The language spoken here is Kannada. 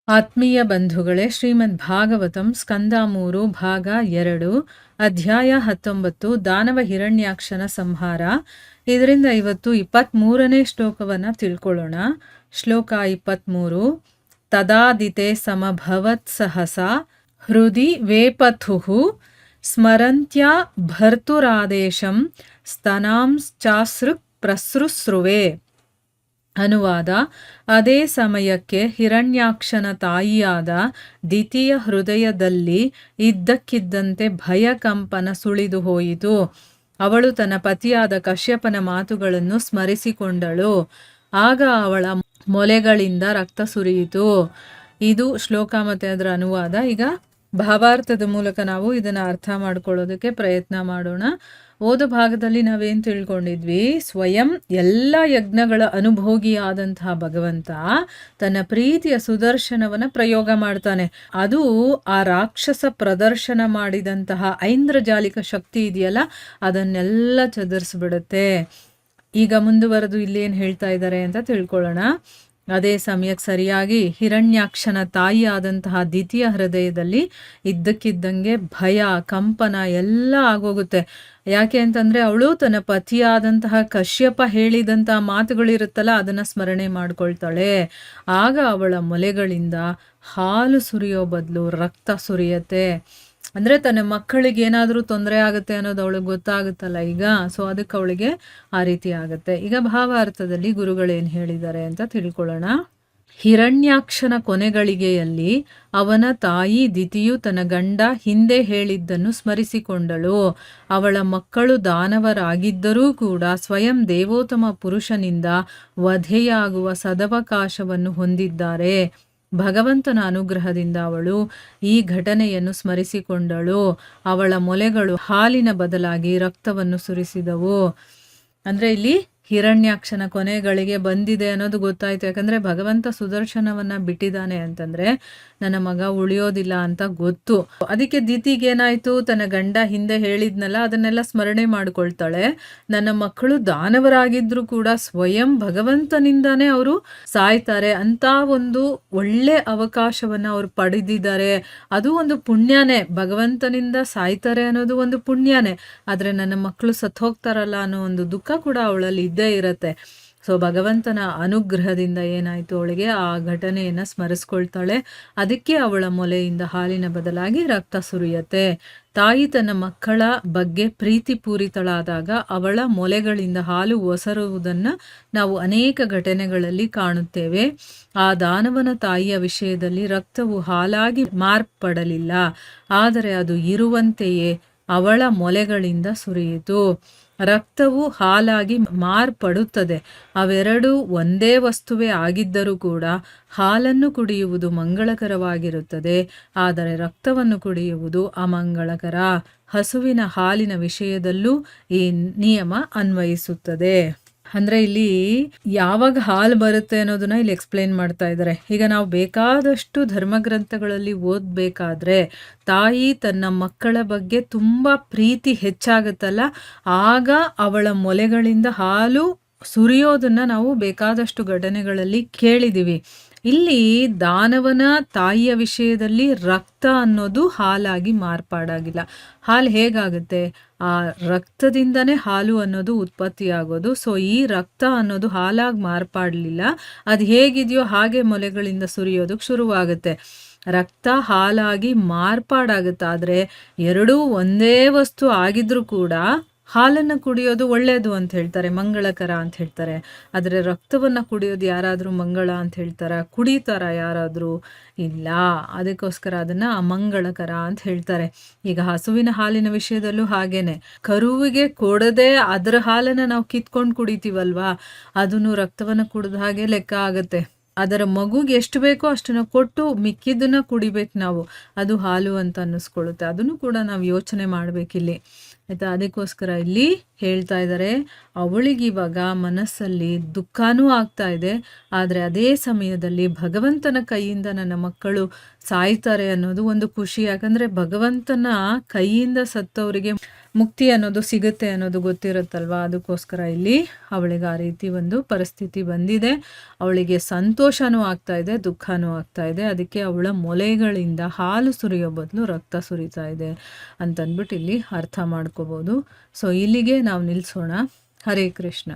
ಆತ್ಮೀಯ ಬಂಧುಗಳೇ, ಶ್ರೀಮದ್ ಭಾಗವತಂ ಸ್ಕಂದ 3 ಭಾಗ 2 ಅಧ್ಯಾಯ 19 ದಾನವ ಹಿರಣ್ಯಾಕ್ಷನ ಸಂಹಾರ. ಇದರಿಂದ ಇವತ್ತು 23ನೇ ಶ್ಲೋಕವನ್ನು ತಿಳ್ಕೊಳ್ಳೋಣ. ಶ್ಲೋಕ 23. ತದಾದಿತೆ ಸಮಭವತ್ ಸಹಸಾ ಹೃದಿ ವೇಪಥುಃ ಸ್ಮರಂತ್ಯಾ ಭರ್ತುರಾದೇಶಂ ಸ್ತನಾಂಶ್ಚಾಸೃಕ್ ಪ್ರಸೃಸ್ರುವೆ. ಅನುವಾದ: ಅದೇ ಸಮಯಕ್ಕೆ ಹಿರಣ್ಯಾಕ್ಷನ ತಾಯಿಯಾದ ದಿತಿಯ ಹೃದಯದಲ್ಲಿ ಇದ್ದಕ್ಕಿದ್ದಂತೆ ಭಯಕಂಪನ ಸುಳಿದು ಹೋಯಿತು. ಅವಳು ತನ್ನ ಪತಿಯಾದ ಕಶ್ಯಪನ ಮಾತುಗಳನ್ನು ಸ್ಮರಿಸಿಕೊಂಡಳು. ಆಗ ಅವಳ ಮೊಲೆಗಳಿಂದ ರಕ್ತ ಸುರಿಯಿತು. ಇದು ಶ್ಲೋಕ ಮತ್ತು ಅದರ ಅನುವಾದ. ಈಗ ಭಾವಾರ್ಥದ ಮೂಲಕ ನಾವು ಇದನ್ನು ಅರ್ಥ ಮಾಡ್ಕೊಳ್ಳೋದಕ್ಕೆ ಪ್ರಯತ್ನ ಮಾಡೋಣ. ಓದ ಭಾಗದಲ್ಲಿ ನಾವೇನು ತಿಳ್ಕೊಂಡಿದ್ವಿ? ಸ್ವಯಂ ಎಲ್ಲ ಯಜ್ಞಗಳ ಅನುಭೋಗಿಯಾದಂತಹ ಭಗವಂತ ತನ್ನ ಪ್ರೀತಿಯ ಸುದರ್ಶನವನ್ನು ಪ್ರಯೋಗ ಮಾಡ್ತಾನೆ. ಅದು ಆ ರಾಕ್ಷಸ ಪ್ರದರ್ಶನ ಮಾಡಿದಂತಹ ಐಂದ್ರಜಾಲಿಕ ಶಕ್ತಿ ಇದೆಯಲ್ಲ, ಅದನ್ನೆಲ್ಲ ಚದುರಿಸ್ಬಿಡುತ್ತೆ. ಈಗ ಮುಂದುವರೆದು ಇಲ್ಲೇನು ಹೇಳ್ತಾ ಇದ್ದಾರೆ ಅಂತ ತಿಳ್ಕೊಳ್ಳೋಣ. ಅದೇ ಸಮಯಕ್ಕೆ ಸರಿಯಾಗಿ ಹಿರಣ್ಯಾಕ್ಷನ ತಾಯಿಯಾದಂತಹ ದಿತಿಯ ಹೃದಯದಲ್ಲಿ ಇದ್ದಕ್ಕಿದ್ದಂಗೆ ಭಯ, ಕಂಪನ ಎಲ್ಲ ಆಗೋಗುತ್ತೆ. ಯಾಕೆ ಅಂತಂದರೆ ಅವಳು ತನ್ನ ಪತಿಯಾದಂತಹ ಕಶ್ಯಪ ಹೇಳಿದಂತಹ ಮಾತುಗಳಿರುತ್ತಲ್ಲ, ಅದನ್ನು ಸ್ಮರಣೆ ಮಾಡ್ಕೊಳ್ತಾಳೆ. ಆಗ ಅವಳ ಮೊಲೆಗಳಿಂದ ಹಾಲು ಸುರಿಯೋ ಬದಲು ರಕ್ತ ಸುರಿಯತ್ತೆ. ಅಂದರೆ ತನ್ನ ಮಕ್ಕಳಿಗೆ ಏನಾದರೂ ತೊಂದರೆ ಆಗುತ್ತೆ ಅನ್ನೋದು ಅವಳಿಗೆ ಗೊತ್ತಾಗುತ್ತಲ್ಲ ಈಗ. ಸೊ ಅದಕ್ಕೆ ಅವಳಿಗೆ ಆ ರೀತಿ ಆಗುತ್ತೆ. ಈಗ ಭಾವಾರ್ಥದಲ್ಲಿ ಗುರುಗಳೇನು ಹೇಳಿದ್ದಾರೆ ಅಂತ ತಿಳ್ಕೊಳ್ಳೋಣ. ಹಿರಣ್ಯಾಕ್ಷನ ಕೊನೆಗಳಿಗೆಯಲ್ಲಿ ಅವನ ತಾಯಿ ದಿತಿಯು ತನ್ನ ಗಂಡ ಹಿಂದೆ ಹೇಳಿದ್ದನ್ನು ಸ್ಮರಿಸಿಕೊಂಡಳು. ಅವಳ ಮಕ್ಕಳು ದಾನವರಾಗಿದ್ದರೂ ಕೂಡ ಸ್ವಯಂ ದೇವೋತ್ತಮ ಪುರುಷನಿಂದ ವಧೆಯಾಗುವ ಸದವಕಾಶವನ್ನು ಹೊಂದಿದ್ದಾರೆ. ಭಗವಂತನ ಅನುಗ್ರಹದಿಂದ ಅವಳು ಈ ಘಟನೆಯನ್ನು ಸ್ಮರಿಸಿಕೊಂಡಳು. ಅವಳ ಮೊಲೆಗಳು ಹಾಲಿನ ಬದಲಾಗಿ ರಕ್ತವನ್ನು ಸುರಿಸಿದವು. ಅಂದರೆ ಇಲ್ಲಿ ಹಿರಣ್ಯಾಕ್ಷನ ಕೊನೆಗಳಿಗೆ ಬಂದಿದೆ ಅನ್ನೋದು ಗೊತ್ತಾಯ್ತು. ಯಾಕಂದರೆ ಭಗವಂತ ಸುದರ್ಶನವನ್ನು ಬಿಟ್ಟಿದ್ದಾನೆ ಅಂತಂದರೆ ನನ್ನ ಮಗ ಉಳಿಯೋದಿಲ್ಲ ಅಂತ ಗೊತ್ತು. ಅದಕ್ಕೆ ದಿತಿಗೇನಾಯಿತು? ತನ್ನ ಗಂಡ ಹಿಂದೆ ಹೇಳಿದ್ನಲ್ಲ, ಅದನ್ನೆಲ್ಲ ಸ್ಮರಣೆ ಮಾಡ್ಕೊಳ್ತಾಳೆ. ನನ್ನ ಮಕ್ಕಳು ದಾನವರಾಗಿದ್ದರೂ ಕೂಡ ಸ್ವಯಂ ಭಗವಂತನಿಂದಾನೇ ಅವರು ಸಾಯ್ತಾರೆ ಅಂತ ಒಂದು ಒಳ್ಳೆ ಅವಕಾಶವನ್ನು ಅವರು ಪಡೆದಿದ್ದಾರೆ. ಅದು ಒಂದು ಪುಣ್ಯನೇ. ಭಗವಂತನಿಂದ ಸಾಯ್ತಾರೆ ಅನ್ನೋದು ಒಂದು ಪುಣ್ಯನೇ. ಆದರೆ ನನ್ನ ಮಕ್ಕಳು ಸತ್ತು ಹೋಗ್ತಾರಲ್ಲ ಅನ್ನೋ ಒಂದು ದುಃಖ ಕೂಡ ಅವಳಲ್ಲಿ ಇದ್ದೇ ಇರತ್ತೆ. ಸೊ ಭಗವಂತನ ಅನುಗ್ರಹದಿಂದ ಏನಾಯಿತು, ಅವಳಿಗೆ ಆ ಘಟನೆಯನ್ನು ಸ್ಮರಿಸ್ಕೊಳ್ತಾಳೆ. ಅದಕ್ಕೆ ಅವಳ ಮೊಲೆಯಿಂದ ಹಾಲಿನ ಬದಲಾಗಿ ರಕ್ತ ಸುರಿಯತ್ತೆ. ತಾಯಿ ತನ್ನ ಮಕ್ಕಳ ಬಗ್ಗೆ ಪ್ರೀತಿಪೂರಿತಳಾದಾಗ ಅವಳ ಮೊಲೆಗಳಿಂದ ಹಾಲು ಒಸರುವುದನ್ನು ನಾವು ಅನೇಕ ಘಟನೆಗಳಲ್ಲಿ ಕಾಣುತ್ತೇವೆ. ಆ ದಾನವನ ತಾಯಿಯ ವಿಷಯದಲ್ಲಿ ರಕ್ತವು ಹಾಲಾಗಿ ಮಾರ್ಪಡಲಿಲ್ಲ, ಆದರೆ ಅದು ಇರುವಂತೆಯೇ ಅವಳ ಮೊಲೆಗಳಿಂದ ಸುರಿಯಿತು. ರಕ್ತವು ಹಾಲಾಗಿ ಮಾರ್ಪಡುತ್ತದೆ. ಅವೆರಡೂ ಒಂದೇ ವಸ್ತುವೇ ಆಗಿದ್ದರೂ ಕೂಡ ಹಾಲನ್ನು ಕುಡಿಯುವುದು ಮಂಗಳಕರವಾಗಿರುತ್ತದೆ, ಆದರೆ ರಕ್ತವನ್ನು ಕುಡಿಯುವುದು ಅಮಂಗಳಕರ. ಹಸುವಿನ ಹಾಲಿನ ವಿಷಯದಲ್ಲೂ ಈ ನಿಯಮ ಅನ್ವಯಿಸುತ್ತದೆ. ಅಂದರೆ ಇಲ್ಲಿ ಯಾವಾಗ ಹಾಲು ಬರುತ್ತೆ ಅನ್ನೋದನ್ನ ಇಲ್ಲಿ ಎಕ್ಸ್ಪ್ಲೇನ್ ಮಾಡ್ತಾ ಇದ್ದಾರೆ. ಈಗ ನಾವು ಬೇಕಾದಷ್ಟು ಧರ್ಮಗ್ರಂಥಗಳಲ್ಲಿ ಓದಬೇಕಾದ್ರೆ ತಾಯಿ ತನ್ನ ಮಕ್ಕಳ ಬಗ್ಗೆ ತುಂಬ ಪ್ರೀತಿ ಹೆಚ್ಚಾಗುತ್ತಲ್ಲ, ಆಗ ಅವಳ ಮೊಲೆಗಳಿಂದ ಹಾಲು ಸುರಿಯೋದನ್ನು ನಾವು ಬೇಕಾದಷ್ಟು ಘಟನೆಗಳಲ್ಲಿ ಕೇಳಿದ್ದೀವಿ. ಇಲ್ಲಿ ದಾನವನ ತಾಯಿಯ ವಿಷಯದಲ್ಲಿ ರಕ್ತ ಅನ್ನೋದು ಹಾಲಾಗಿ ಮಾರ್ಪಾಡಾಗಿಲ್ಲ. ಹಾಲು ಹೇಗಾಗುತ್ತೆ? ಆ ರಕ್ತದಿಂದನೇ ಹಾಲು ಅನ್ನೋದು ಉತ್ಪತ್ತಿಯಾಗೋದು. ಸೊ ಈ ರಕ್ತ ಅನ್ನೋದು ಹಾಲಾಗಿ ಮಾರ್ಪಾಡಲಿಲ್ಲ. ಅದು ಹೇಗಿದೆಯೋ ಹಾಗೆ ಮೊಲೆಗಳಿಂದ ಸುರಿಯೋದಕ್ಕೆ ಶುರುವಾಗುತ್ತೆ. ರಕ್ತ ಹಾಲಾಗಿ ಮಾರ್ಪಾಡಾಗುತ್ತೆ. ಆದರೆ ಎರಡೂ ಒಂದೇ ವಸ್ತು ಆಗಿದ್ರೂ ಕೂಡ ಹಾಲನ್ನು ಕುಡಿಯೋದು ಒಳ್ಳೆಯದು ಅಂತ ಹೇಳ್ತಾರೆ, ಮಂಗಳಕರ ಅಂತ ಹೇಳ್ತಾರೆ. ಆದರೆ ರಕ್ತವನ್ನು ಕುಡಿಯೋದು ಯಾರಾದರೂ ಮಂಗಳ ಅಂತ ಹೇಳ್ತಾರ? ಕುಡಿತಾರ ಯಾರಾದರೂ? ಇಲ್ಲ. ಅದಕ್ಕೋಸ್ಕರ ಅದನ್ನು ಅಮಂಗಳಕರ ಅಂತ ಹೇಳ್ತಾರೆ. ಈಗ ಹಸುವಿನ ಹಾಲಿನ ವಿಷಯದಲ್ಲೂ ಹಾಗೇನೆ. ಕರುವಿಗೆ ಕೊಡದೆ ಅದರ ಹಾಲನ್ನು ನಾವು ಕಿತ್ಕೊಂಡು ಕುಡಿತೀವಲ್ವಾ, ಅದನ್ನು ರಕ್ತವನ್ನು ಕುಡಿದ ಹಾಗೆ ಲೆಕ್ಕ ಆಗುತ್ತೆ. ಅದರ ಮಗುಗೆ ಎಷ್ಟು ಬೇಕೋ ಅಷ್ಟನ್ನು ಕೊಟ್ಟು ಮಿಕ್ಕಿದ್ದನ್ನು ಕುಡಿಬೇಕು ನಾವು, ಅದು ಹಾಲು ಅಂತ ಅನ್ನಿಸ್ಕೊಳ್ಳುತ್ತೆ. ಅದನ್ನು ಕೂಡ ನಾವು ಯೋಚನೆ ಮಾಡಬೇಕಿಲ್ಲಿ, ಆಯಿತಾ? ಅದಕ್ಕೋಸ್ಕರ ಇಲ್ಲಿ ಹೇಳ್ತಾ ಇದ್ದಾರೆ, ಅವಳಿಗಿವಾಗ ಮನಸ್ಸಲ್ಲಿ ದುಃಖನೂ ಆಗ್ತಾ ಇದೆ, ಆದರೆ ಅದೇ ಸಮಯದಲ್ಲಿ ಭಗವಂತನ ಕೈಯಿಂದ ನನ್ನ ಮಕ್ಕಳು ಸಾಯ್ತಾರೆ ಅನ್ನೋದು ಒಂದು ಖುಷಿ. ಯಾಕಂದರೆ ಭಗವಂತನ ಕೈಯಿಂದ ಸತ್ತವರಿಗೆ ಮುಕ್ತಿ ಅನ್ನೋದು ಸಿಗುತ್ತೆ ಅನ್ನೋದು ಗೊತ್ತಿರುತ್ತಲ್ವ, ಅದಕ್ಕೋಸ್ಕರ ಇಲ್ಲಿ ಅವಳಿಗೆ ಆ ರೀತಿ ಒಂದು ಪರಿಸ್ಥಿತಿ ಬಂದಿದೆ. ಅವಳಿಗೆ ಸಂತೋಷನೂ ಆಗ್ತಾ ಇದೆ, ದುಃಖನೂ ಆಗ್ತಾ ಇದೆ. ಅದಕ್ಕೆ ಅವಳ ಮೊಲೆಗಳಿಂದ ಹಾಲು ಸುರಿಯೋ ಬದಲು ರಕ್ತ ಸುರಿತಾ ಇದೆ ಅಂತಂದ್ಬಿಟ್ಟು ಇಲ್ಲಿ ಅರ್ಥ ಮಾಡ್ಕೋಬೋದು. ಸೊ ಇಲ್ಲಿಗೆ ನಾವು ನಿಲ್ಲಿಸೋಣ. ಹರೇ ಕೃಷ್ಣ.